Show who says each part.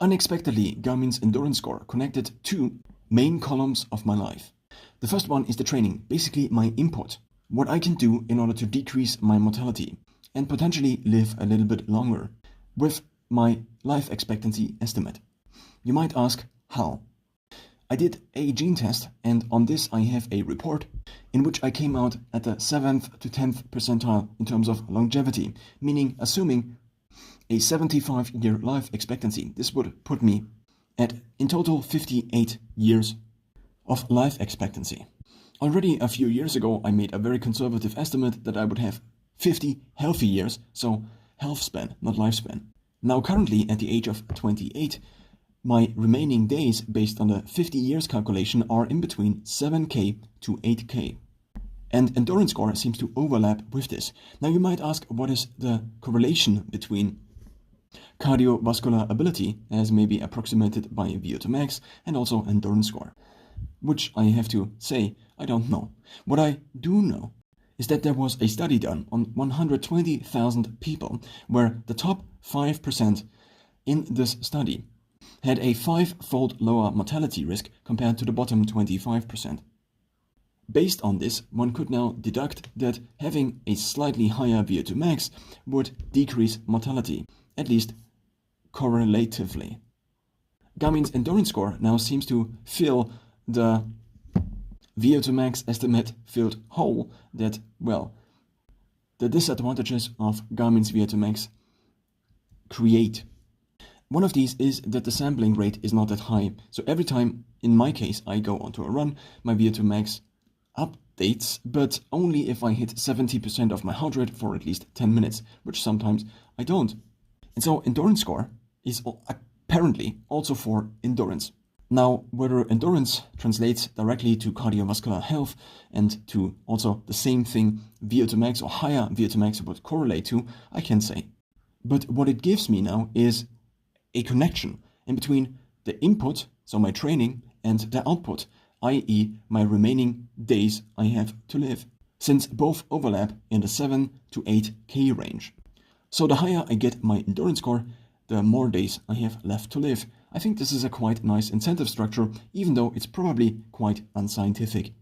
Speaker 1: Unexpectedly, Garmin's endurance score connected two main columns of my life. The first one is the training, basically my input, what I can do in order to decrease my mortality and potentially live a little bit longer with my life expectancy estimate. You might ask, how? I did a gene test, and on this I have a report in which I came out at the 7th to 10th percentile in terms of longevity, meaning assuming a 75-year life expectancy. This would put me at, in total, 58 years of life expectancy. Already a few years ago, I made a very conservative estimate that I would have 50 healthy years, so health span, not lifespan. Now currently, at the age of 28, my remaining days based on the 50 years calculation are in between 7k to 8k. And endurance score seems to overlap with this. Now you might ask, what is the correlation between cardiovascular ability, as may be approximated by VO2 max, and also endurance score? Which I have to say, I don't know. What I do know is that there was a study done on 120,000 people where the top 5% in this study had a 5-fold lower mortality risk compared to the bottom 25%. Based on this, one could now deduct that having a slightly higher VO2 max would decrease mortality, at least correlatively. Garmin's endurance score now seems to fill the VO2 max estimate filled hole that, well, the disadvantages of Garmin's VO2 max create. One of these is that the sampling rate is not that high. So every time, in my case, I go onto a run, my VO2 max updates, but only if I hit 70% of my heart rate for at least 10 minutes, which sometimes I don't. And so endurance score is apparently also for endurance. Now, whether endurance translates directly to cardiovascular health and to also the same thing VO2 max or higher VO2 max would correlate to, I can't say. But what it gives me now is a connection in between the input, so my training, and the output, i.e. my remaining days I have to live, since both overlap in the 7 to 8k range. So the higher I get my endurance score, the more days I have left to live. I think this is a quite nice incentive structure, even though it's probably quite unscientific.